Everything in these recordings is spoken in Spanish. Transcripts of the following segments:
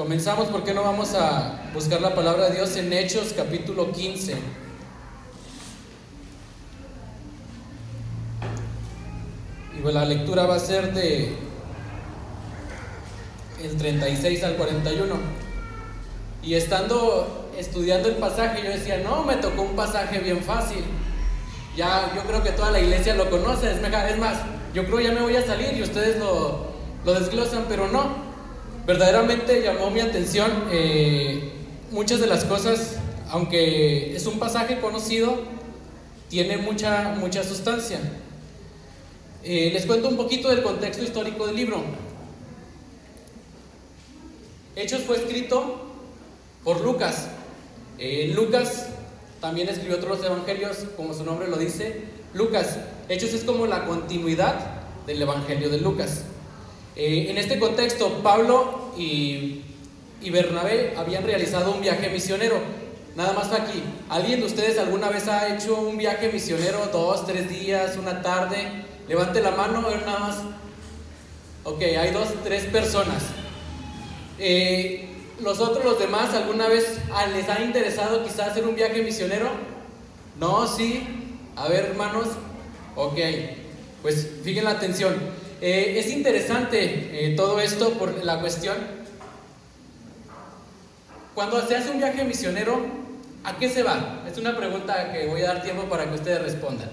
Comenzamos, ¿por qué no vamos a buscar la palabra de Dios en Hechos capítulo 15? Y pues la lectura va a ser de el 36 al 41. Y estando estudiando el pasaje, yo decía, no, me tocó un pasaje bien fácil. Ya, yo creo que toda la iglesia lo conoce, es más, yo creo ya me voy a salir y ustedes lo desglosan, pero no. Verdaderamente llamó mi atención muchas de las cosas, aunque es un pasaje conocido, tiene mucha sustancia. Les cuento un poquito del contexto histórico del libro. Hechos fue escrito por Lucas. Lucas también escribió otros evangelios, como su nombre lo dice, Lucas. Hechos es como la continuidad del evangelio de Lucas. En este contexto, Pablo y Bernabé habían realizado un viaje misionero. Nada más aquí, ¿alguien de ustedes alguna vez ha hecho un viaje misionero 2, 3 días, una tarde? Levante la mano, a ver nada más. Ok, hay 2, 3 personas. Los demás, ¿alguna vez les ha interesado quizás hacer un viaje misionero? No, sí. A ver, hermanos. Ok, pues fíjense la atención. Es interesante todo esto por la cuestión. Cuando se hace un viaje misionero, ¿a qué se va? Es una pregunta que voy a dar tiempo para que ustedes respondan.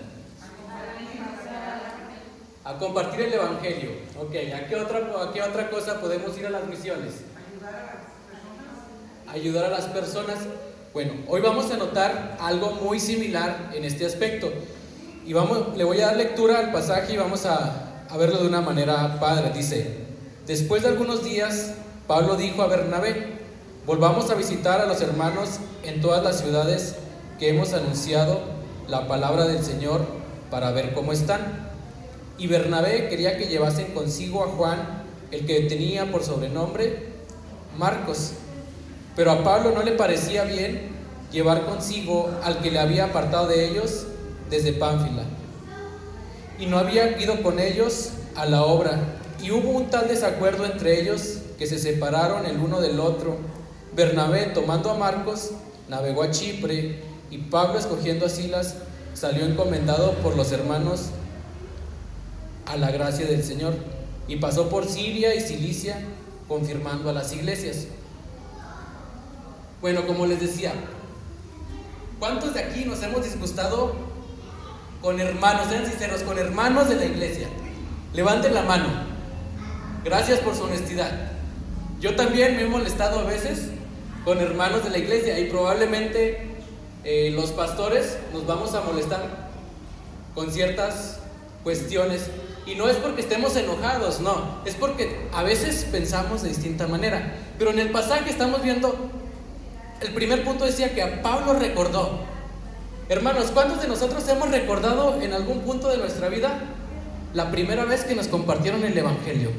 A compartir el evangelio. Ok, ¿a qué otra cosa podemos ir a las misiones? Ayudar a las personas. Bueno, hoy vamos a notar algo muy similar en este aspecto. Y le voy a dar lectura al pasaje y vamos a verlo de una manera padre. Dice: después de algunos días, Pablo dijo a Bernabé: volvamos a visitar a los hermanos en todas las ciudades que hemos anunciado la palabra del Señor para ver cómo están. Y Bernabé quería que llevasen consigo a Juan, el que tenía por sobrenombre Marcos. Pero a Pablo no le parecía bien llevar consigo al que le había apartado de ellos desde Pánfila, y no había ido con ellos a la obra, y hubo un tal desacuerdo entre ellos que se separaron el uno del otro. Bernabé, tomando a Marcos, navegó a Chipre, y Pablo, escogiendo a Silas, salió encomendado por los hermanos a la gracia del Señor, y pasó por Siria y Cilicia, confirmando a las iglesias. Bueno, como les decía, ¿cuántos de aquí nos hemos disgustado con hermanos? Sean sinceros, con hermanos de la iglesia. Levanten la mano. Gracias por su honestidad. Yo también me he molestado a veces con hermanos de la iglesia, y probablemente los pastores nos vamos a molestar con ciertas cuestiones, y no es porque estemos enojados, no, es porque a veces pensamos de distinta manera. Pero en el pasaje estamos viendo, el primer punto decía que a Pablo recordó. Hermanos, ¿cuántos de nosotros hemos recordado en algún punto de nuestra vida la primera vez que nos compartieron el evangelio?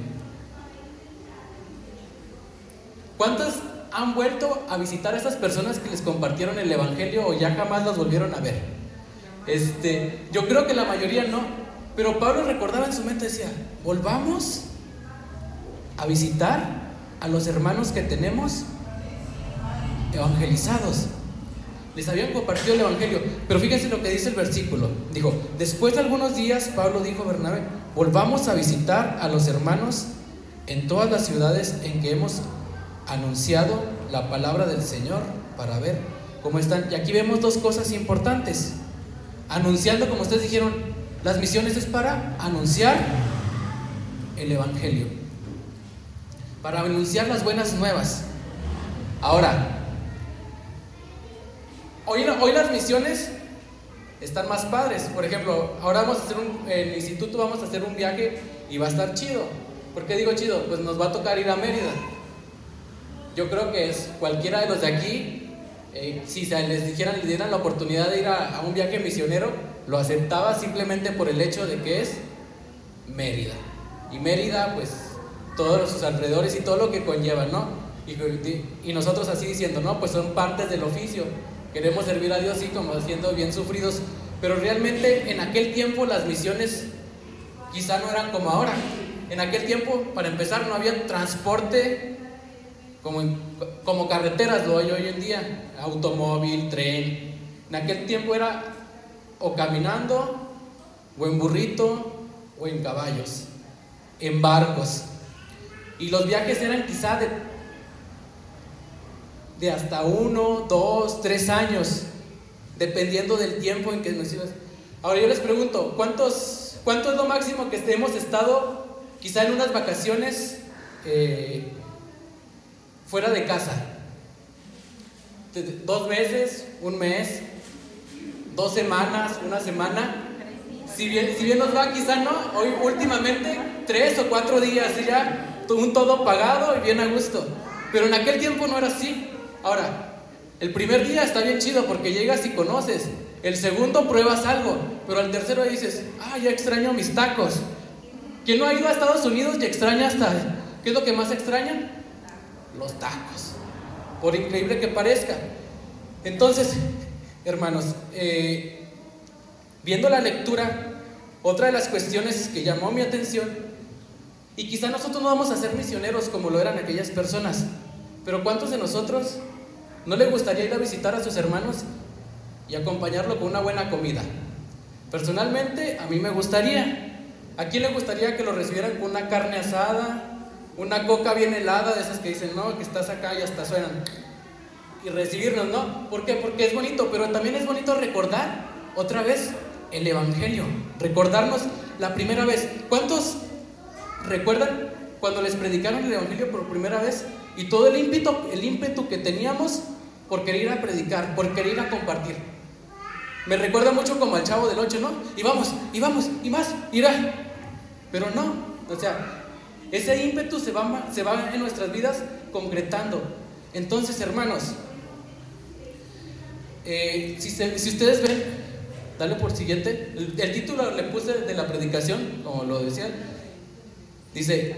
¿Cuántos han vuelto a visitar a esas personas que les compartieron el evangelio o ya jamás los volvieron a ver? Yo creo que la mayoría no, pero Pablo recordaba en su mente, decía: volvamos a visitar a los hermanos que tenemos evangelizados. Les habían compartido el evangelio. Pero fíjense lo que dice el versículo. Dijo: después de algunos días, Pablo dijo a Bernabé: volvamos a visitar a los hermanos en todas las ciudades en que hemos anunciado la palabra del Señor para ver cómo están. Y aquí vemos dos cosas importantes. Anunciando, como ustedes dijeron, las misiones es para anunciar el evangelio, para anunciar las buenas nuevas. Ahora, hoy las misiones están más padres. Por ejemplo, ahora vamos a hacer en el instituto vamos a hacer un viaje y va a estar chido. ¿Por qué digo chido? Pues nos va a tocar ir a Mérida. Yo creo que cualquiera de los de aquí, si les dieran la oportunidad de ir a un viaje misionero, lo aceptaba simplemente por el hecho de que es Mérida. Y Mérida, pues, todos sus alrededores y todo lo que conlleva, ¿no? Y nosotros así diciendo, no, pues son partes del oficio. Queremos servir a Dios, sí, como siendo bien sufridos. Pero realmente en aquel tiempo las misiones quizá no eran como ahora. En aquel tiempo, para empezar, no había transporte como carreteras lo hay hoy en día, automóvil, tren. En aquel tiempo era o caminando, o en burrito, o en caballos, en barcos. Y los viajes eran quizá de hasta 1, 2, 3 años, dependiendo del tiempo en que nos ibas. Ahora yo les pregunto, ¿cuánto es lo máximo que hemos estado quizá en unas vacaciones fuera de casa? 2 meses, 1 mes, 2 semanas, 1 semana. Si bien nos va, quizá no, hoy últimamente 3 o 4 días y ya un todo pagado y bien a gusto. Pero en aquel tiempo no era así. Ahora, el primer día está bien chido porque llegas y conoces. El segundo pruebas algo, pero al tercero dices, ya extraño mis tacos. ¿Quién no ha ido a Estados Unidos y extraña hasta... ¿Qué es lo que más extrañan? Los tacos, por increíble que parezca. Entonces, hermanos, viendo la lectura, otra de las cuestiones que llamó mi atención, y quizá nosotros no vamos a ser misioneros como lo eran aquellas personas, pero ¿cuántos de nosotros no le gustaría ir a visitar a sus hermanos y acompañarlo con una buena comida? Personalmente, a mí me gustaría. ¿A quién le gustaría que lo recibieran con una carne asada, una coca bien helada, de esas que dicen, no, que estás acá y hasta suenan? Y recibirnos, ¿no? ¿Por qué? Porque es bonito, pero también es bonito recordar otra vez el Evangelio, recordarnos la primera vez. ¿Cuántos recuerdan cuando les predicaron el Evangelio por primera vez? Y todo el ímpetu que teníamos por querer ir a predicar, por querer ir a compartir. Me recuerda mucho como al Chavo del 8, ¿no? Y vamos, y más, irá. Pero no, o sea, ese ímpetu se va en nuestras vidas concretando. Entonces, hermanos, si ustedes ven, dale por siguiente. El título le puse de la predicación, como lo decía. Dice,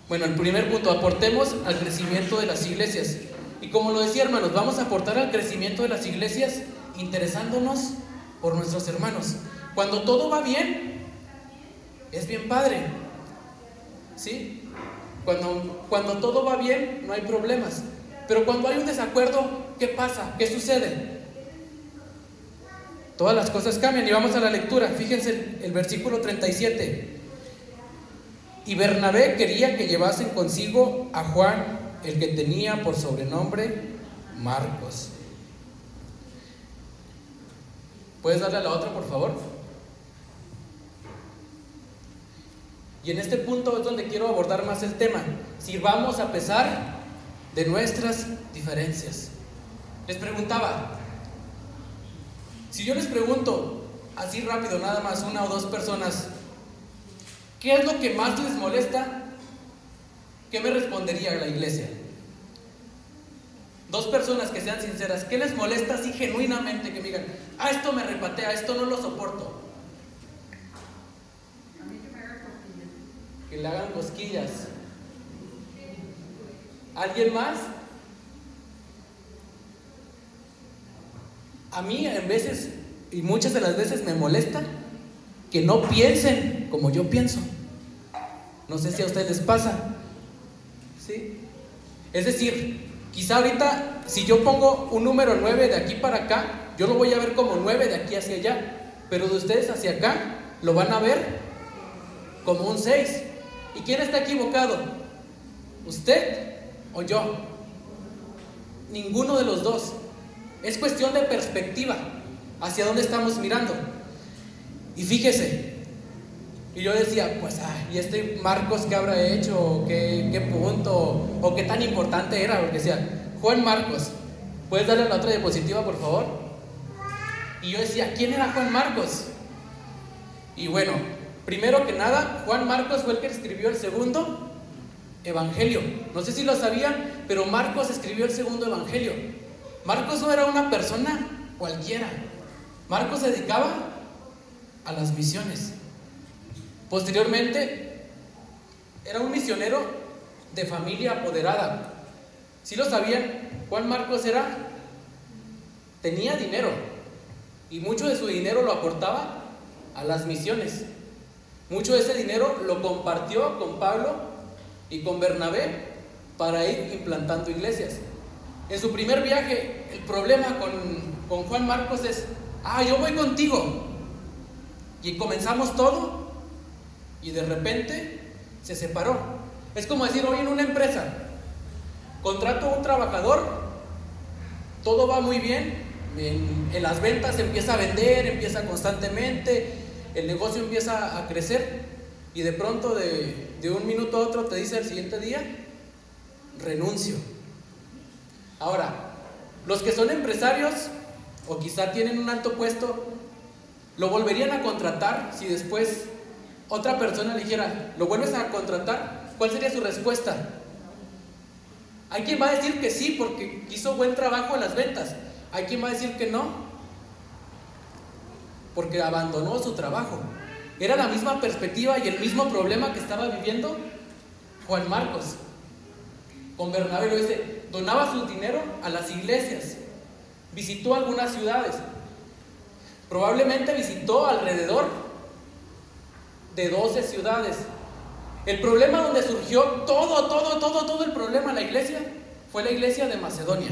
bueno, el primer punto, aportemos al crecimiento de las iglesias. Y como lo decía, hermanos, vamos a aportar al crecimiento de las iglesias interesándonos por nuestros hermanos. Cuando todo va bien, es bien padre, ¿sí? Cuando todo va bien, no hay problemas. Pero cuando hay un desacuerdo, ¿qué pasa? ¿Qué sucede? Todas las cosas cambian. Y vamos a la lectura. Fíjense el versículo 37. Y Bernabé quería que llevasen consigo a Juan, el que tenía por sobrenombre Marcos. ¿Puedes darle a la otra, por favor? Y en este punto es donde quiero abordar más el tema. Sirvamos a pesar de nuestras diferencias. Les preguntaba, si yo les pregunto así rápido, nada más 1 o 2 personas, ¿qué es lo que más les molesta? ¿Qué me respondería la iglesia? 2 personas que sean sinceras, ¿qué les molesta así genuinamente? Que me digan, esto me repatea, esto no lo soporto. Que le hagan cosquillas. ¿Alguien más? A mí en veces, y muchas de las veces me molesta que no piensen como yo pienso. No sé si a ustedes les pasa, ¿sí? Es decir, quizá ahorita si yo pongo un número 9 de aquí para acá, yo lo voy a ver como 9 de aquí hacia allá, pero de ustedes hacia acá lo van a ver como un 6. ¿Y quién está equivocado? ¿Usted o yo? Ninguno de los dos. Es cuestión de perspectiva, hacia dónde estamos mirando. Y fíjese, y yo decía, pues, ¿y este Marcos qué habrá hecho? ¿Qué punto? ¿O qué tan importante era? Porque decía, Juan Marcos, ¿puedes darle la otra diapositiva, por favor? Y yo decía, ¿quién era Juan Marcos? Y bueno, primero que nada, Juan Marcos fue el que escribió el segundo evangelio. No sé si lo sabían, pero Marcos escribió el segundo evangelio. Marcos no era una persona cualquiera. Marcos se dedicaba a las misiones. Posteriormente, era un misionero de familia apoderada. ¿Sí lo sabían? Juan Marcos tenía dinero, y mucho de su dinero lo aportaba a las misiones. Mucho de ese dinero lo compartió con Pablo y con Bernabé para ir implantando iglesias. En su primer viaje, el problema con Juan Marcos es: yo voy contigo. Y comenzamos todo y de repente se separó. Es como decir hoy en una empresa: contrato a un trabajador, todo va muy bien, en las ventas empieza a vender, empieza constantemente, el negocio empieza a crecer, y de pronto de un minuto a otro te dice al siguiente día: renuncio. Ahora, los que son empresarios o quizá tienen un alto puesto, ¿lo volverían a contratar si después otra persona le dijera: ¿lo vuelves a contratar? ¿Cuál sería su respuesta? Hay quien va a decir que sí porque hizo buen trabajo en las ventas. Hay quien va a decir que no porque abandonó su trabajo. Era la misma perspectiva y el mismo problema que estaba viviendo Juan Marcos. Con Bernabé lo dice: donaba su dinero a las iglesias, visitó algunas ciudades, probablemente visitó alrededor de 12 ciudades. El problema donde surgió todo el problema en la iglesia fue la iglesia de Macedonia.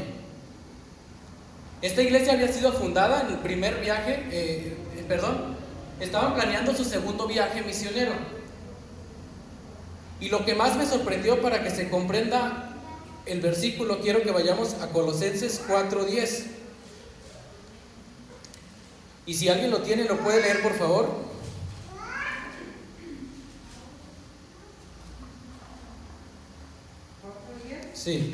Esta iglesia había sido fundada en el primer viaje, estaban planeando su segundo viaje misionero. Y lo que más me sorprendió, para que se comprenda el versículo, quiero que vayamos a Colosenses 4:10. Y si alguien lo tiene, lo puede leer, por favor. Sí.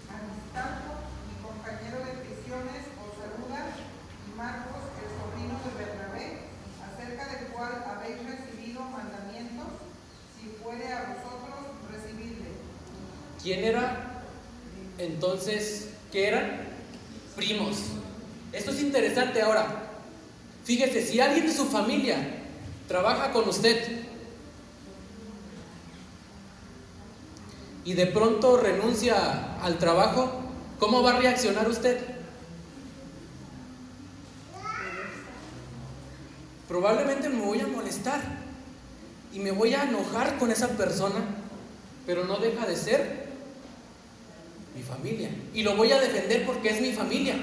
Aristarco, mi compañero de prisiones, os saluda, y Marcos, el sobrino de Bernabé, acerca del cual habéis recibido mandamientos, si fuere a vosotros, recibidle. ¿Quién era? Entonces, ¿qué eran? Primos. Esto es interesante. Ahora, fíjese, si alguien de su familia trabaja con usted y de pronto renuncia al trabajo, ¿cómo va a reaccionar usted? Probablemente me voy a molestar y me voy a enojar con esa persona, pero no deja de ser mi familia, y lo voy a defender porque es mi familia.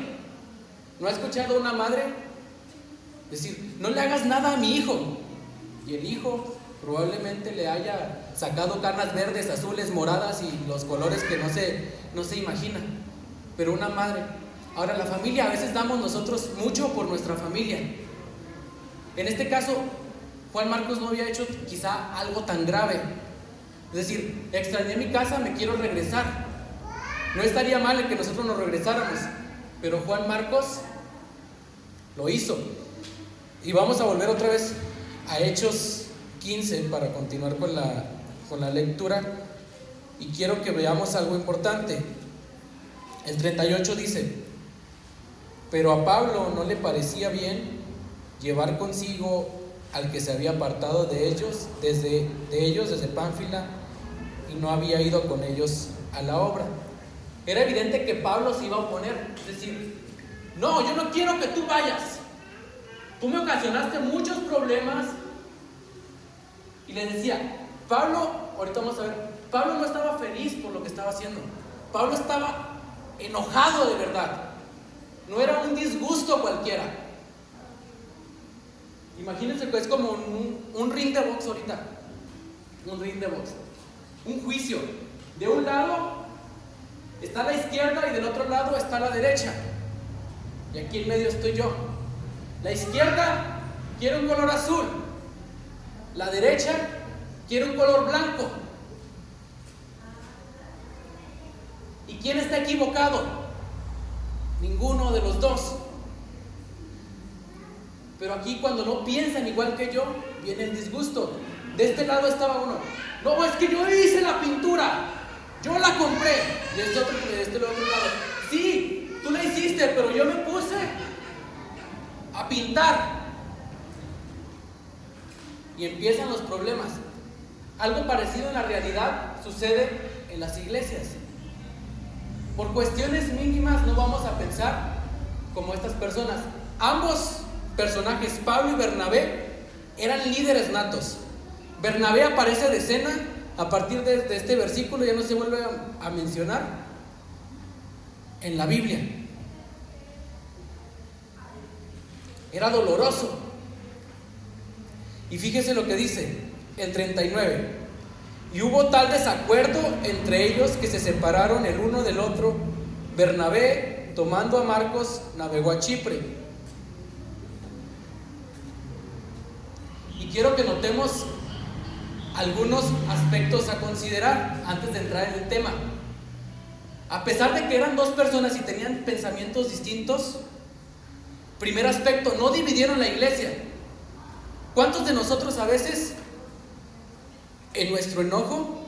¿No ha escuchado a una madre decir: no le hagas nada a mi hijo? Y el hijo probablemente le haya sacado canas verdes, azules, moradas y los colores que no se imagina. Pero una madre. Ahora, la familia, a veces damos nosotros mucho por nuestra familia. En este caso, Juan Marcos no había hecho quizá algo tan grave. Es decir: extrañé mi casa, me quiero regresar. No estaría mal el que nosotros nos regresáramos, pero Juan Marcos lo hizo. Y vamos a volver otra vez a Hechos 15 para continuar con la lectura, y quiero que veamos algo importante. El 38 dice: pero a Pablo no le parecía bien llevar consigo al que se había apartado de ellos desde Pánfila, y no había ido con ellos a la obra. Era evidente que Pablo se iba a oponer, es decir: no, yo no quiero que tú vayas, tú me ocasionaste muchos problemas. Y les decía, Pablo, ahorita vamos a ver, Pablo no estaba feliz por lo que estaba haciendo. Pablo estaba enojado de verdad. No era un disgusto cualquiera. Imagínense que es como un ring de box ahorita. Un ring de box. Un juicio. De un lado está la izquierda y del otro lado está la derecha. Y aquí en medio estoy yo. La izquierda quiere un color azul. La derecha quiere un color blanco. ¿Y quién está equivocado? Ninguno de los dos. Pero aquí, cuando no piensan igual que yo, viene el disgusto. De este lado estaba uno: no, es que yo hice la pintura, yo la compré. Y este otro, de este otro lado: sí, tú la hiciste, pero yo me puse a pintar. Y empiezan los problemas. Algo parecido en la realidad sucede en las iglesias. Por cuestiones mínimas no vamos a pensar como estas personas. Ambos personajes, Pablo y Bernabé, eran líderes natos. Bernabé aparece de escena a partir de este versículo ya no se vuelve a mencionar en la Biblia. Era doloroso. Y fíjese lo que dice el 39. Y hubo tal desacuerdo entre ellos que se separaron el uno del otro. Bernabé, tomando a Marcos, navegó a Chipre. Y quiero que notemos algunos aspectos a considerar antes de entrar en el tema. A pesar de que eran dos personas y tenían pensamientos distintos, primer aspecto, no dividieron la iglesia. ¿Cuántos de nosotros a veces, en nuestro enojo,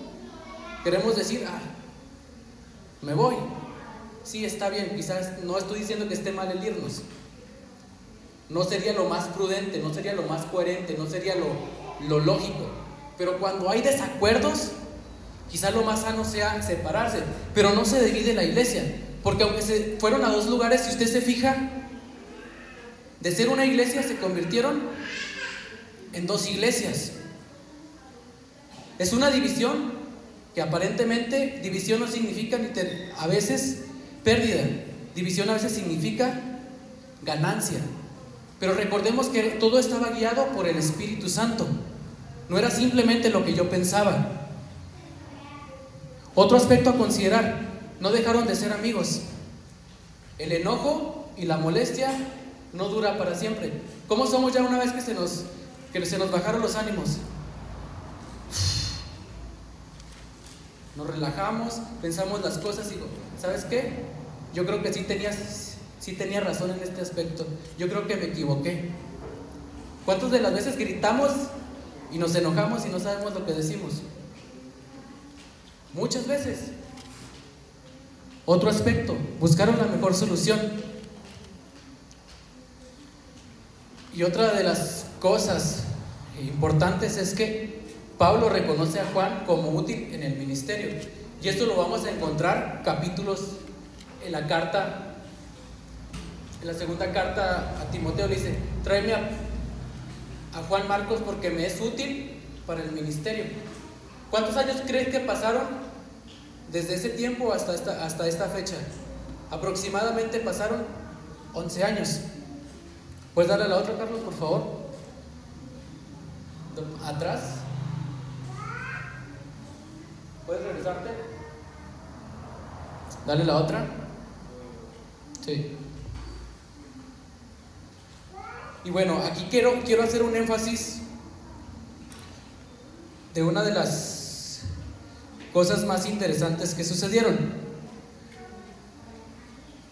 queremos decir, me voy? Sí, está bien, quizás no estoy diciendo que esté mal el irnos. No sería lo más prudente, no sería lo más coherente, no sería lo lógico. Pero cuando hay desacuerdos, quizás lo más sano sea separarse. Pero no se divide la iglesia, porque aunque se fueron a dos lugares, si usted se fija, de ser una iglesia se convirtieron en dos iglesias. Es una división que aparentemente división no significa a veces pérdida, división a veces significa ganancia. Pero recordemos que todo estaba guiado por el Espíritu Santo, no era simplemente lo que yo pensaba. Otro aspecto a considerar, no dejaron de ser amigos. El enojo y la molestia no dura para siempre. ¿Cómo somos ya una vez que se nos bajaron los ánimos? Nos relajamos, pensamos las cosas y digo, ¿sabes qué? Yo creo que sí tenía razón en este aspecto. Yo creo que me equivoqué. ¿Cuántas de las veces gritamos y nos enojamos y no sabemos lo que decimos? Muchas veces. Otro aspecto, buscaron la mejor solución. Y otra de las cosas importantes es que Pablo reconoce a Juan como útil en el ministerio. Y esto lo vamos a encontrar capítulos en la carta, en la segunda carta a Timoteo. Le dice, tráeme a Juan Marcos porque me es útil para el ministerio. ¿Cuántos años crees que pasaron desde ese tiempo hasta esta fecha? Aproximadamente pasaron 11 años. ¿Puedes darle a la otra, Carlos, por favor? Atrás. ¿Puedes regresarte? Dale la otra. Sí. Y bueno, aquí quiero hacer un énfasis de una de las cosas más interesantes que sucedieron.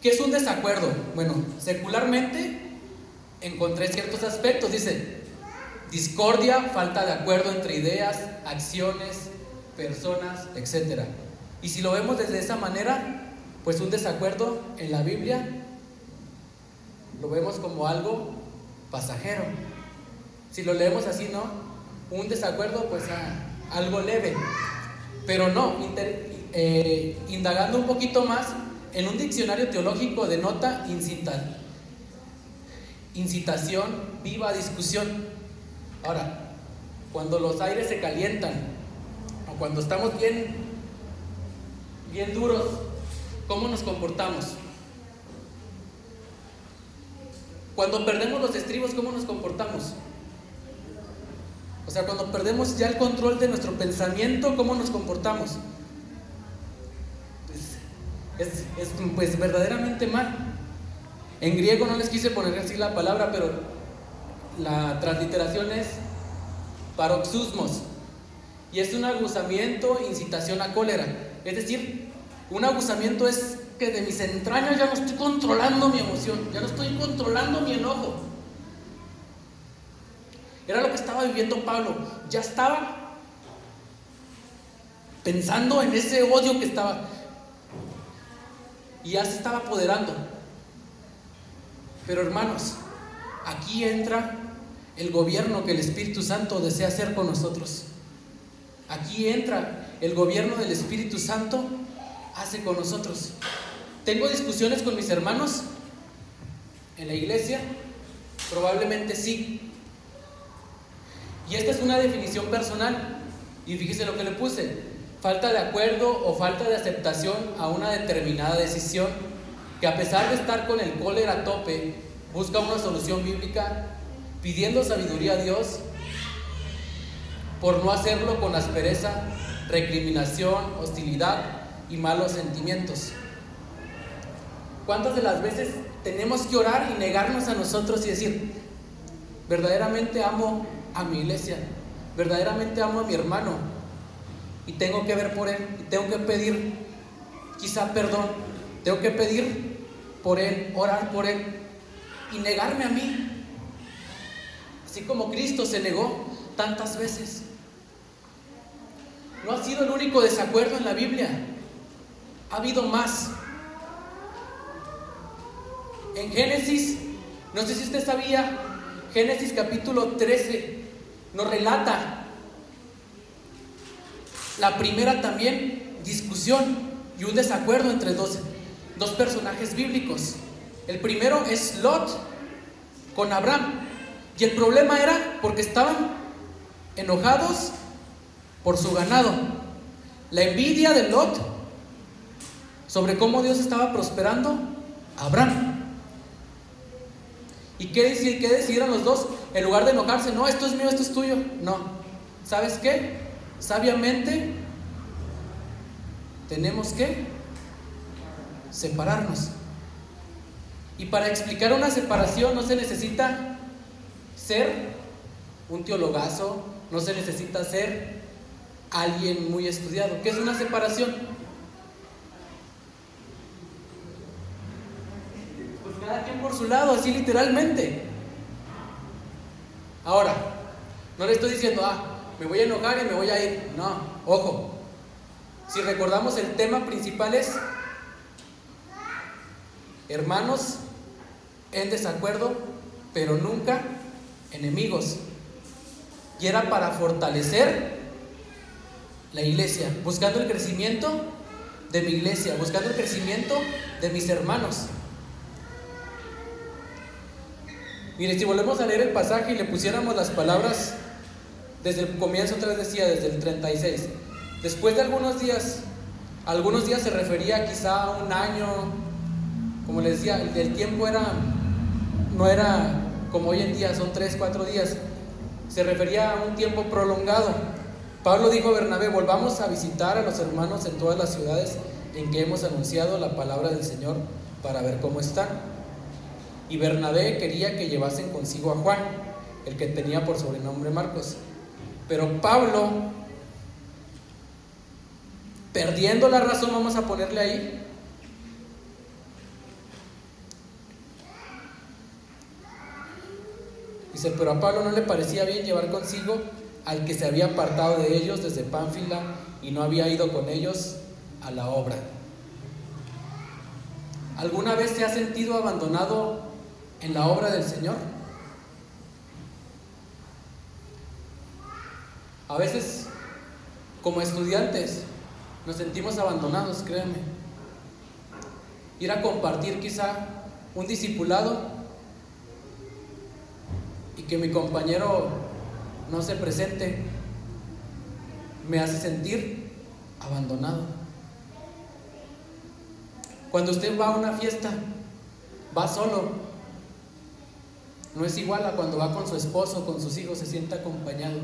¿Qué es un desacuerdo? Bueno, secularmente encontré ciertos aspectos. Dice, discordia, falta de acuerdo entre ideas, acciones, personas, etc. Y si lo vemos desde esa manera, pues un desacuerdo en la Biblia lo vemos como algo pasajero. Si lo leemos así, ¿no? Un desacuerdo, pues algo leve. Pero no, indagando un poquito más, en un diccionario teológico denota incitación, viva discusión. Ahora, cuando los aires se calientan o cuando estamos bien duros, ¿cómo nos comportamos? Cuando perdemos los estribos, ¿cómo nos comportamos? O sea, cuando perdemos ya el control de nuestro pensamiento, ¿cómo nos comportamos? Pues verdaderamente mal. En griego no les quise poner así la palabra, pero la transliteración es paroxusmos, y es un aguzamiento, incitación a cólera. Es decir, un aguzamiento es que de mis entrañas ya no estoy controlando mi emoción, ya no estoy controlando mi enojo. Era lo que estaba viviendo Pablo. Ya estaba pensando en ese odio que estaba, y ya se estaba apoderando. Pero hermanos, aquí entra el gobierno que el Espíritu Santo desea hacer con nosotros. Aquí entra el gobierno del Espíritu Santo hace con nosotros. ¿Tengo discusiones con mis hermanos en la iglesia? Probablemente sí. Y esta es una definición personal. Y fíjese lo que le puse: falta de acuerdo o falta de aceptación a una determinada decisión, que a pesar de estar con el cólera a tope, busca una solución bíblica, pidiendo sabiduría a Dios, por no hacerlo con aspereza, recriminación, hostilidad y malos sentimientos. ¿Cuántas de las veces tenemos que orar y negarnos a nosotros y decir: verdaderamente amo a mi iglesia, verdaderamente amo a mi hermano, y tengo que ver por él, y tengo que pedir quizá perdón, tengo que pedir por él, orar por él, y negarme a mí, así como Cristo se negó tantas veces? No ha sido el único desacuerdo en la Biblia, ha habido más. En Génesis, no sé si usted sabía, Génesis capítulo 13 nos relata la primera también discusión y un desacuerdo entre dos personajes bíblicos. El primero es Lot con Abraham, y el problema era porque estaban enojados por su ganado. La envidia de Lot sobre cómo Dios estaba prosperando a Abraham. ¿Y qué decidieron los dos? En lugar de enojarse: no, esto es mío, esto es tuyo. No, ¿sabes qué? Sabiamente tenemos que separarnos. Y para explicar una separación no se necesita ser un teologazo, no se necesita ser alguien muy estudiado. ¿Qué es una separación? Pues cada quien por su lado, así literalmente. Ahora, no le estoy diciendo: me voy a enojar y me voy a ir. No, ojo. Si recordamos, el tema principal es hermanos en desacuerdo, pero nunca enemigos. Y era para fortalecer la iglesia, buscando el crecimiento de mi iglesia, buscando el crecimiento de mis hermanos. Mire, si volvemos a leer el pasaje y le pusiéramos las palabras desde el comienzo, otra vez decía, desde el 36. Después de algunos días se refería quizá a un año. Como les decía, el tiempo no era como hoy en día, son 3-4 días. Se refería a un tiempo prolongado. Pablo dijo a Bernabé: volvamos a visitar a los hermanos en todas las ciudades en que hemos anunciado la palabra del Señor, para ver cómo están. Y Bernabé quería que llevasen consigo a Juan, el que tenía por sobrenombre Marcos. Pero Pablo, perdiendo la razón, vamos a ponerle ahí, dice: pero a Pablo no le parecía bien llevar consigo al que se había apartado de ellos desde Pánfila y no había ido con ellos a la obra. ¿Alguna vez se ha sentido abandonado en la obra del Señor? A veces, como estudiantes, nos sentimos abandonados, créanme. Ir a compartir quizá un discipulado y que mi compañero no se presente me hace sentir abandonado. Cuando usted va a una fiesta, va solo, no es igual a cuando va con su esposo, con sus hijos, se siente acompañado,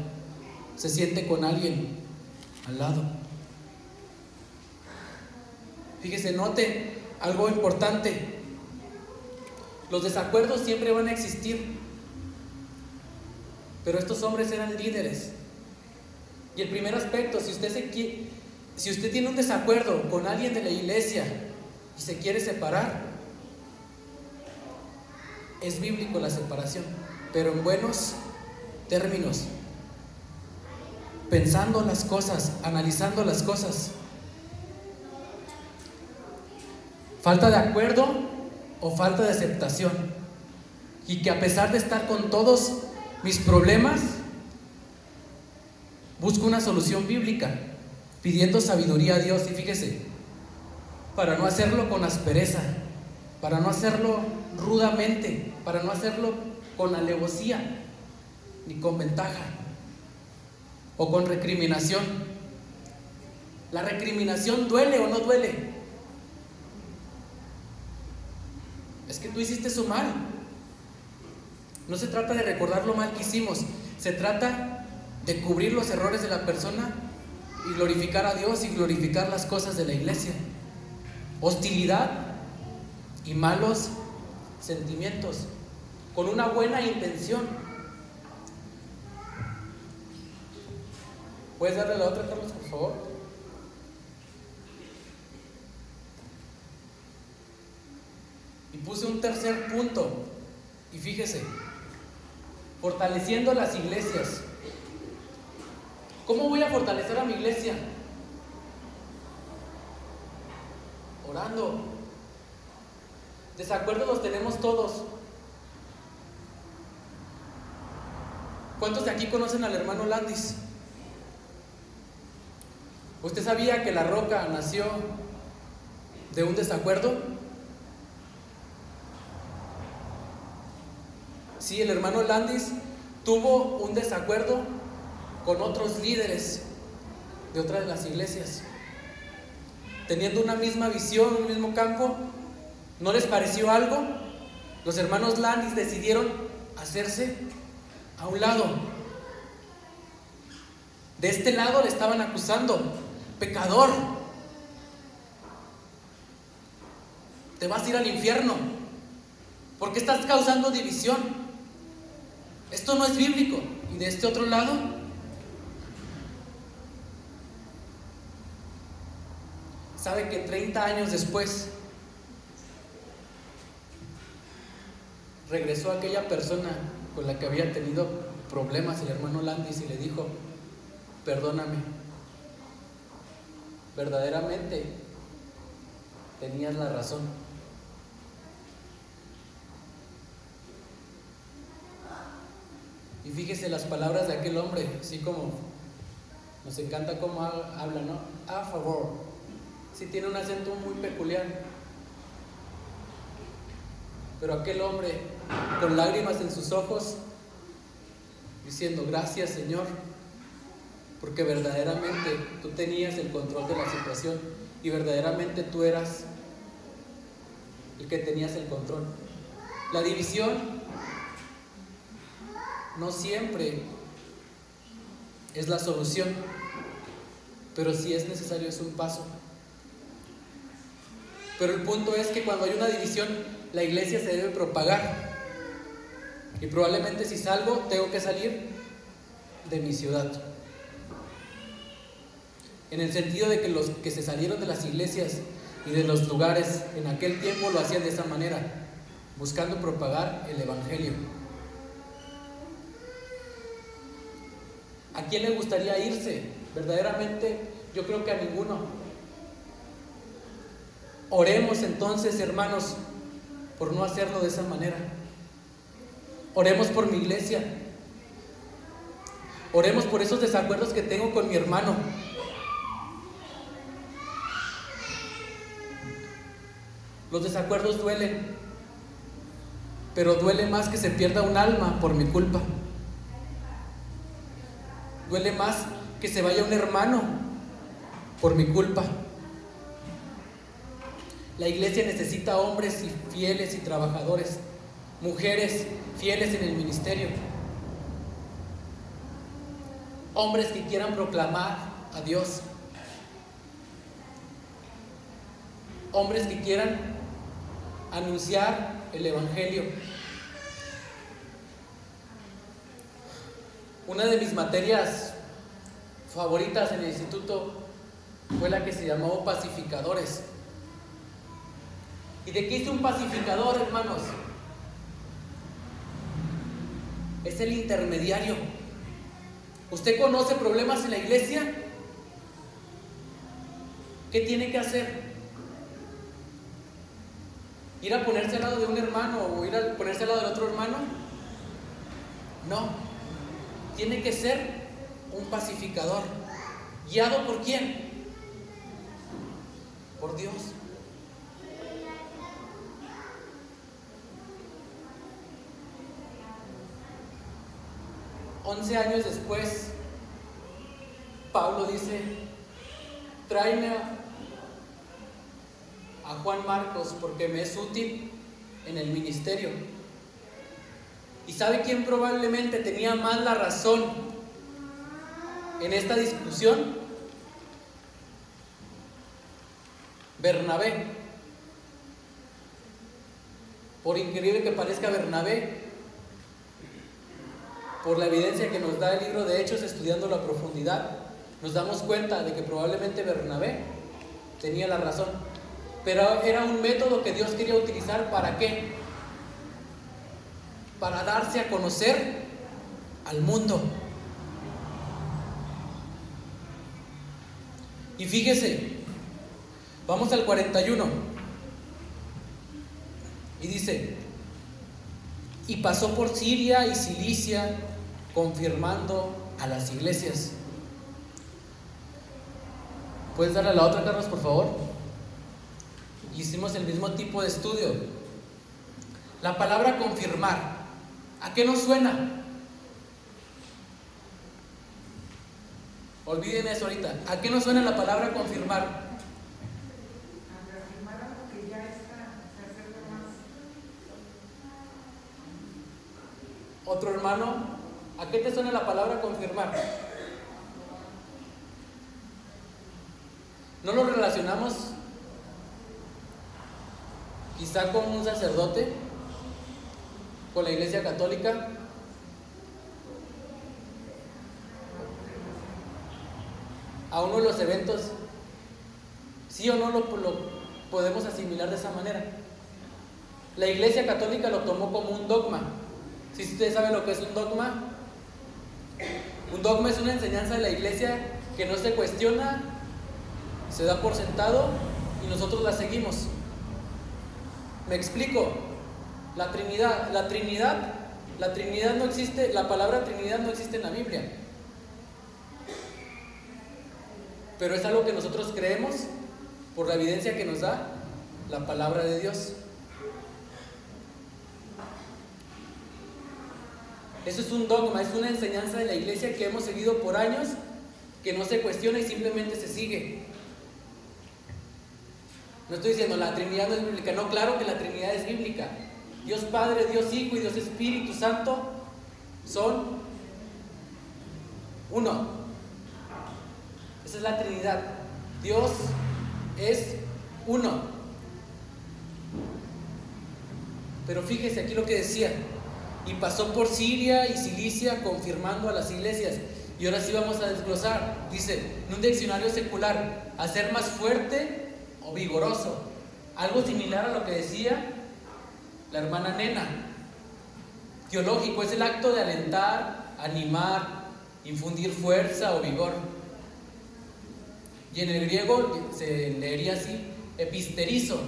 se siente con alguien al lado. Fíjese, note algo importante: los desacuerdos siempre van a existir, pero estos hombres eran líderes. Y el primer aspecto, si usted tiene un desacuerdo con alguien de la iglesia y se quiere separar, es bíblico la separación, pero en buenos términos, pensando las cosas, analizando las cosas. Falta de acuerdo o falta de aceptación, y que a pesar de estar con todos mis problemas, busco una solución bíblica, pidiendo sabiduría a Dios. Y fíjese, para no hacerlo con aspereza, para no hacerlo rudamente, para no hacerlo con alevosía ni con ventaja. o con recriminación. ¿La recriminación duele o no duele? Es que tú hiciste eso mal. No se trata de recordar lo mal que hicimos, se trata de cubrir los errores de la persona y glorificar a Dios y glorificar las cosas de la iglesia. Hostilidad y malos sentimientos con una buena intención. ¿Puedes darle la otra, Carlos, por favor? Y puse un tercer punto. Y fíjese, fortaleciendo las iglesias. ¿Cómo voy a fortalecer a mi iglesia? Orando. Desacuerdos los tenemos todos. ¿Cuántos de aquí conocen al hermano Landis? ¿Usted sabía que La Roca nació de un desacuerdo? Sí, el hermano Landis tuvo un desacuerdo con otros líderes de otras de las iglesias. Teniendo una misma visión, un mismo campo, ¿no les pareció algo? Los hermanos Landis decidieron hacerse a un lado. De este lado le estaban acusando: pecador, te vas a ir al infierno, porque estás causando división, esto no es bíblico. Y de este otro lado, ¿sabe que 30 años después regresó aquella persona con la que había tenido problemas, el hermano Landis, y le dijo: perdóname, verdaderamente tenías la razón? Y fíjese las palabras de aquel hombre, así como nos encanta cómo habla, ¿no? A favor. Sí, tiene un acento muy peculiar. Pero aquel hombre, con lágrimas en sus ojos, diciendo: gracias, Señor, porque verdaderamente tú tenías el control de la situación y verdaderamente tú eras el que tenías el control. La división no siempre es la solución, pero si es necesario, es un paso. Pero el punto es que cuando hay una división, la iglesia se debe propagar. Y probablemente si salgo, tengo que salir de mi ciudad. En el sentido de que los que se salieron de las iglesias y de los lugares en aquel tiempo lo hacían de esa manera, buscando propagar el evangelio. ¿A quién le gustaría irse? Verdaderamente, yo creo que a ninguno. Oremos entonces, hermanos, por no hacerlo de esa manera. Oremos por mi iglesia. Oremos por esos desacuerdos que tengo con mi hermano. Los desacuerdos duelen, pero duele más que se pierda un alma por mi culpa. Duele más que se vaya un hermano por mi culpa. La iglesia necesita hombres fieles y trabajadores, mujeres fieles en el ministerio, hombres que quieran proclamar a Dios, hombres que quieran anunciar el evangelio. Una de mis materias favoritas en el instituto fue la que se llamó pacificadores. ¿Y de qué es un pacificador, hermanos? Es el intermediario. ¿Usted conoce problemas en la iglesia? ¿Qué tiene que hacer? ¿Ir a ponerse al lado de un hermano o ir a ponerse al lado del otro hermano? No. Tiene que ser un pacificador. ¿Guiado por quién? Por Dios. ...11 años después Pablo dice, tráeme a Juan Marcos porque me es útil en el ministerio. ¿Y sabe quién probablemente tenía más la razón en esta discusión? Bernabé. Por increíble que parezca, Bernabé, por la evidencia que nos da el libro de Hechos, estudiándolo a profundidad, nos damos cuenta de que probablemente Bernabé tenía la razón. Pero era un método que Dios quería utilizar, ¿para qué? Para darse a conocer al mundo. Y fíjese, vamos al 41. Y dice, y pasó por Siria y Cilicia, confirmando a las iglesias. ¿Puedes darle a la otra, Carlos, por favor? Hicimos el mismo tipo de estudio. La palabra confirmar, ¿a qué nos suena? Olviden eso ahorita. ¿A qué nos suena la palabra confirmar? A reafirmar algo que ya está, se acerca más. Otro hermano, ¿a qué te suena la palabra confirmar? ¿No lo relacionamos quizá con un sacerdote? ¿Con la Iglesia Católica? A uno de los eventos, ¿sí o no lo podemos asimilar de esa manera? La Iglesia Católica lo tomó como un dogma. ¿Sí ustedes saben lo que es un dogma? Un dogma es una enseñanza de la Iglesia que no se cuestiona, se da por sentado y nosotros la seguimos. Me explico. La Trinidad no existe, la palabra Trinidad no existe en la Biblia. Pero es algo que nosotros creemos por la evidencia que nos da la palabra de Dios. Eso es un dogma, es una enseñanza de la Iglesia que hemos seguido por años, que no se cuestiona y simplemente se sigue. No estoy diciendo la Trinidad no es bíblica, no, claro que la Trinidad es bíblica. Dios Padre, Dios Hijo y Dios Espíritu Santo son uno. Esa es la Trinidad. Dios es uno. Pero fíjese aquí lo que decía. Y pasó por Siria y Cilicia confirmando a las iglesias. Y ahora sí vamos a desglosar. Dice, en un diccionario secular, hacer más fuerte o vigoroso. Algo similar a lo que decía la hermana Nena. Teológico es el acto de alentar, animar, infundir fuerza o vigor. Y en el griego se leería así, episterizo.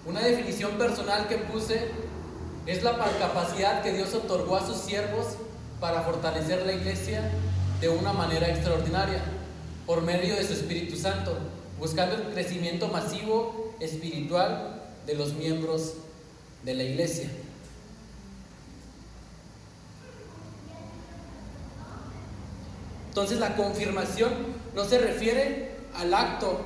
Una definición personal que puse es la capacidad que Dios otorgó a sus siervos para fortalecer la iglesia de una manera extraordinaria, por medio de su Espíritu Santo, buscando el crecimiento masivo espiritual de los miembros de la iglesia. Entonces la confirmación no se refiere al acto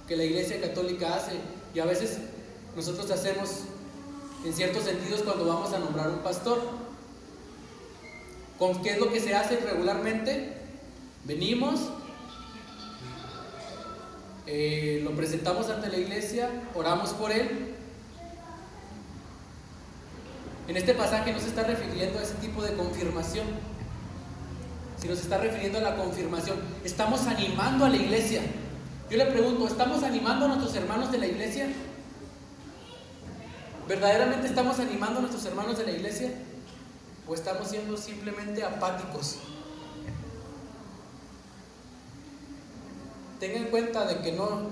que la Iglesia Católica hace, y a veces nosotros hacemos en ciertos sentidos cuando vamos a nombrar un pastor. ¿Qué es lo que se hace regularmente? Venimos, lo presentamos ante la iglesia, oramos por él. En este pasaje no se está refiriendo a ese tipo de confirmación, sino se está refiriendo a la confirmación. Estamos animando a la iglesia. Yo le pregunto, ¿estamos animando a nuestros hermanos de la iglesia? ¿Verdaderamente estamos animando a nuestros hermanos de la iglesia? ¿O estamos siendo simplemente apáticos? Tenga en cuenta de que no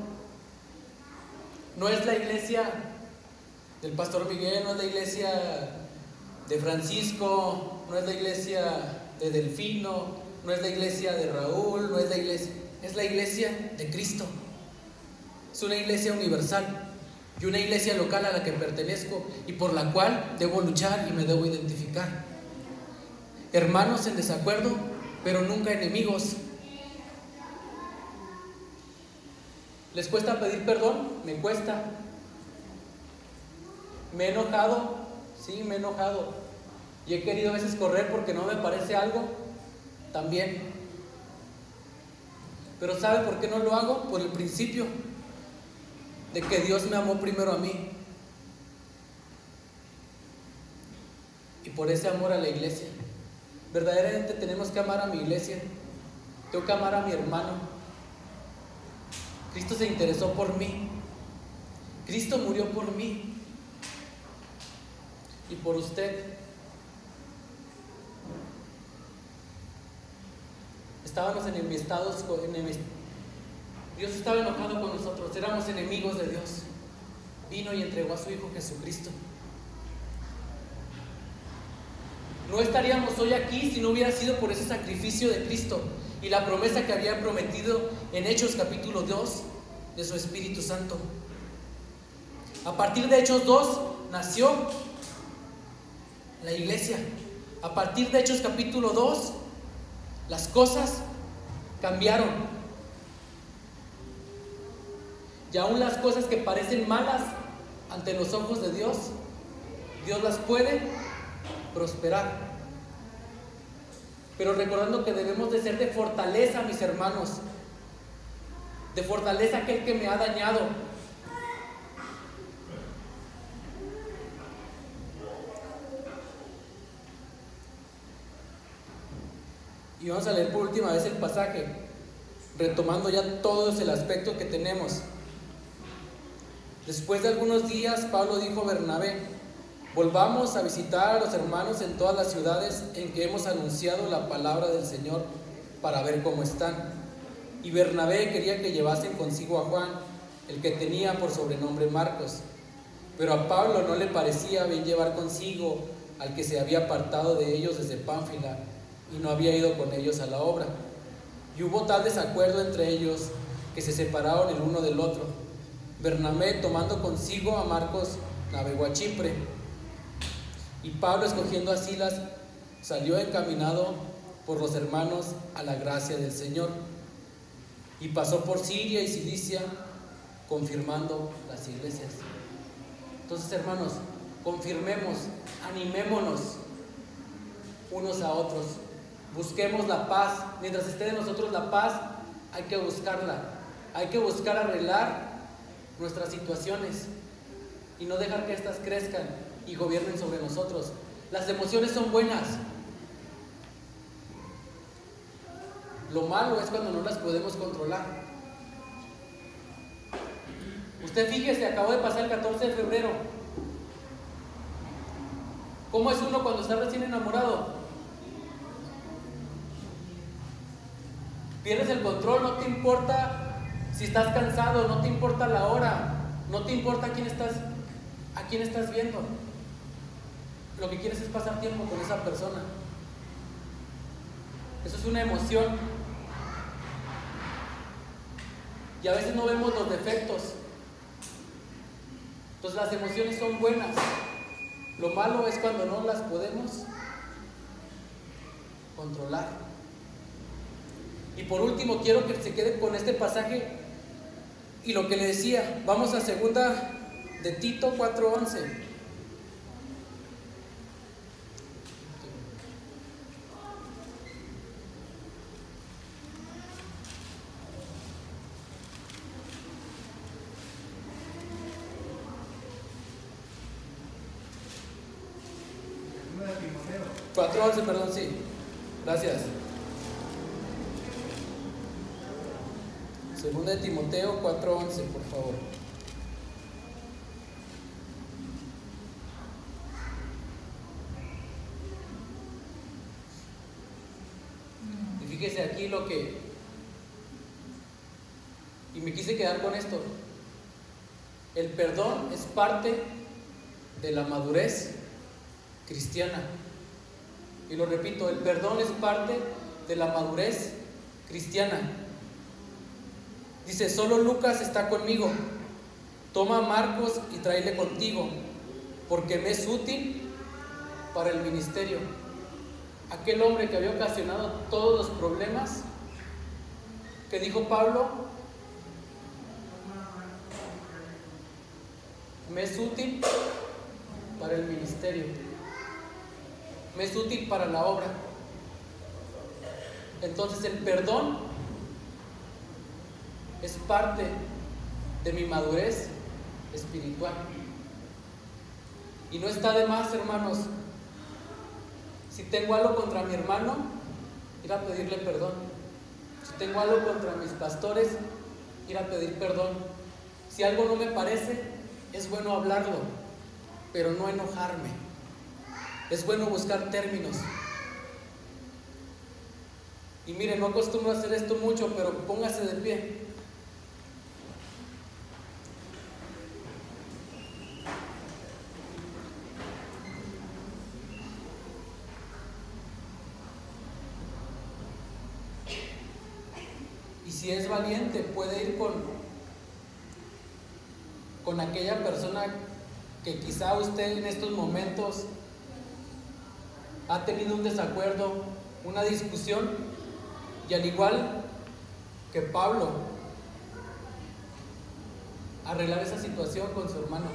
es la iglesia del pastor Miguel, no es la iglesia de Francisco, no es la iglesia de Delfino, no es la iglesia de Raúl, no es la iglesia, es la iglesia de Cristo. Es una iglesia universal y una iglesia local a la que pertenezco y por la cual debo luchar y me debo identificar. hermanos en desacuerdo, pero nunca enemigos. ¿Les cuesta pedir perdón? Me cuesta. ¿Me he enojado? Sí, me he enojado. Y he querido a veces correr porque no me parece algo. También. Pero ¿sabe por qué no lo hago? Por el principio de que Dios me amó primero a mí. Y por ese amor a la iglesia. Verdaderamente tenemos que amar a mi iglesia. Tengo que amar a mi hermano. Cristo se interesó por mí. Cristo murió por mí y por usted. Estábamos enemistados con Dios estaba enojado con nosotros, éramos enemigos de Dios. Vino y entregó a su Hijo Jesucristo. No estaríamos hoy aquí si no hubiera sido por ese sacrificio de Cristo y la promesa que había prometido en Hechos capítulo 2 de su Espíritu Santo. A partir de Hechos 2 nació la iglesia. A partir de Hechos capítulo 2 las cosas cambiaron. Y aún las cosas que parecen malas ante los ojos de Dios, Dios las puede prosperar. Pero recordando que debemos de ser de fortaleza, mis hermanos. De fortaleza aquel que me ha dañado. Y vamos a leer por última vez el pasaje, retomando ya todo el aspecto que tenemos. Después de algunos días, Pablo dijo a Bernabé: volvamos a visitar a los hermanos en todas las ciudades en que hemos anunciado la palabra del Señor para ver cómo están. Y Bernabé quería que llevasen consigo a Juan, el que tenía por sobrenombre Marcos. Pero a Pablo no le parecía bien llevar consigo al que se había apartado de ellos desde Pánfila y no había ido con ellos a la obra. Y hubo tal desacuerdo entre ellos que se separaron el uno del otro. Bernabé, tomando consigo a Marcos, navegó a Chipre. Y Pablo, escogiendo a Silas, salió encaminado por los hermanos a la gracia del Señor. Y pasó por Siria y Cilicia, confirmando las iglesias. Entonces, hermanos, confirmemos, animémonos unos a otros. Busquemos la paz. Mientras esté de nosotros la paz, hay que buscarla. Hay que buscar arreglar nuestras situaciones y no dejar que éstas crezcan y gobiernen sobre nosotros. Las emociones son buenas. Lo malo es cuando no las podemos controlar. Usted fíjese, acabó de pasar el 14 de febrero. ¿Cómo es uno cuando está recién enamorado? Pierdes el control, no te importa si estás cansado, no te importa la hora, no te importa a quién estás viendo. Lo que quieres es pasar tiempo con esa persona. Eso es una emoción. Y a veces no vemos los defectos. Entonces las emociones son buenas. Lo malo es cuando no las podemos controlar. Y por último, quiero que se quede con este pasaje y lo que le decía. Vamos a segunda de Tito 4:11. Segunda de Timoteo. 4:11, perdón, sí. Gracias. Segunda de Timoteo 4:11, por favor. Y fíjese aquí lo que... Y me quise quedar con esto. El perdón es parte de la madurez cristiana. Y lo repito, el perdón es parte de la madurez cristiana. Dice: solo Lucas está conmigo. Toma a Marcos y tráele contigo, porque me es útil para el ministerio. aquel hombre que había ocasionado todos los problemas, que dijo Pablo, me es útil para el ministerio, me es útil para la obra. Entonces el perdón es parte de mi madurez espiritual. Y no está de más, hermanos, si tengo algo contra mi hermano, ir a pedirle perdón. Si tengo algo contra mis pastores, ir a pedir perdón. Si algo no me parece, es bueno hablarlo, pero no enojarme. Es bueno buscar términos. Y miren, no acostumbro a hacer esto mucho, pero póngase de pie. Y si es valiente, puede ir con aquella persona que quizá usted en estos momentos ha tenido un desacuerdo, una discusión, y al igual que Pablo, arreglar esa situación con su hermano.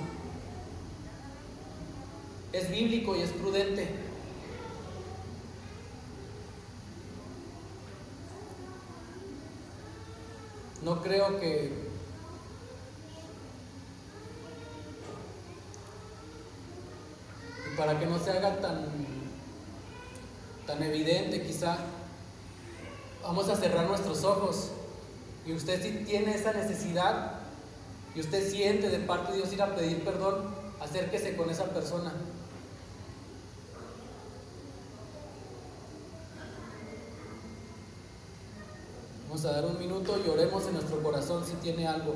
Es bíblico y es prudente. No creo que y para que no se haga tan evidente, quizá vamos a cerrar nuestros ojos, y usted, si tiene esa necesidad y usted siente de parte de Dios ir a pedir perdón, acérquese con esa persona. Vamos a dar un minuto y oremos en nuestro corazón si tiene algo.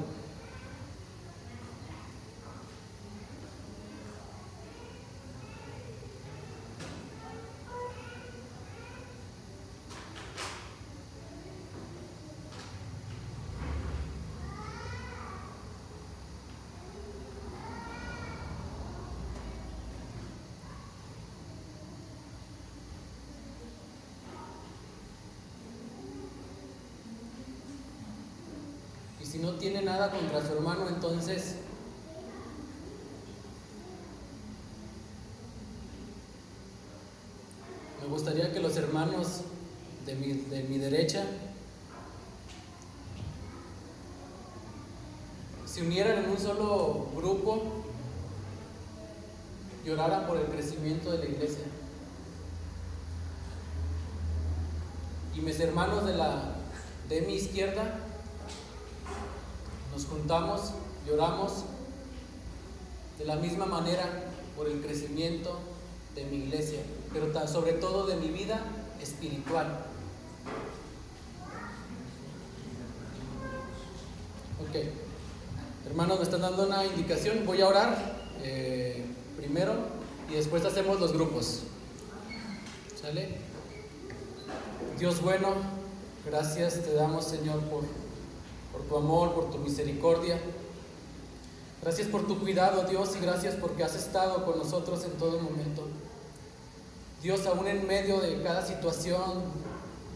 Si no tiene nada contra su hermano, entonces me gustaría que los hermanos de mi derecha se unieran en un solo grupo y oraran por el crecimiento de la iglesia. Y mis hermanos de mi izquierda, nos juntamos y oramos de la misma manera por el crecimiento de mi iglesia, pero sobre todo de mi vida espiritual. Ok, hermanos, me están dando una indicación. Voy a orar primero y después hacemos los grupos. ¿Sale? Dios bueno, gracias te damos, Señor, por tu amor, por tu misericordia. Gracias por tu cuidado, Dios, y gracias porque has estado con nosotros en todo momento. Dios, aún en medio de cada situación,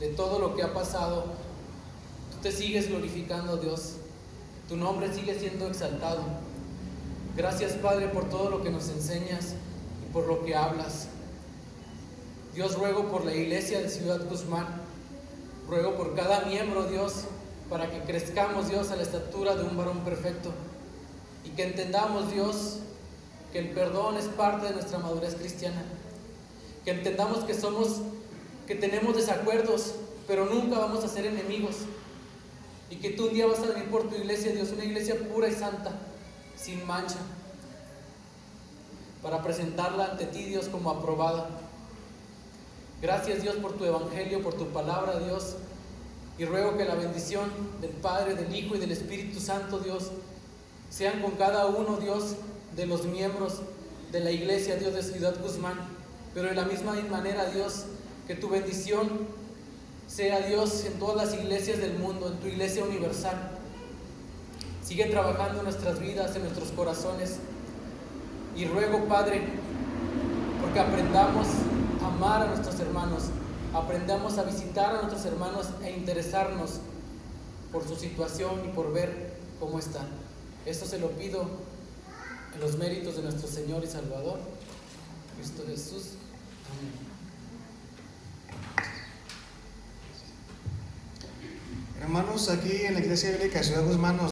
de todo lo que ha pasado, tú te sigues glorificando, Dios. Tu nombre sigue siendo exaltado. Gracias, Padre, por todo lo que nos enseñas y por lo que hablas. Dios, ruego por la iglesia de Ciudad Guzmán. Ruego por cada miembro, Dios, para que crezcamos, Dios, a la estatura de un varón perfecto, y que entendamos, Dios, que el perdón es parte de nuestra madurez cristiana, que entendamos que tenemos desacuerdos, pero nunca vamos a ser enemigos, y que tú un día vas a venir por tu iglesia, Dios, una iglesia pura y santa, sin mancha, para presentarla ante ti, Dios, como aprobada. Gracias, Dios, por tu evangelio, por tu palabra, Dios. Y ruego que la bendición del Padre, del Hijo y del Espíritu Santo, Dios, sean con cada uno, Dios, de los miembros de la iglesia, Dios, de Ciudad Guzmán. Pero de la misma manera, Dios, que tu bendición sea, Dios, en todas las iglesias del mundo, en tu iglesia universal. Sigue trabajando en nuestras vidas, en nuestros corazones. Y ruego, Padre, porque aprendamos a amar a nuestros hermanos, aprendamos a visitar a nuestros hermanos e interesarnos por su situación y por ver cómo están. Esto se lo pido en los méritos de nuestro Señor y Salvador, Cristo Jesús. Amén. Hermanos, aquí en la Iglesia Bíblica de Ciudad Guzmán nos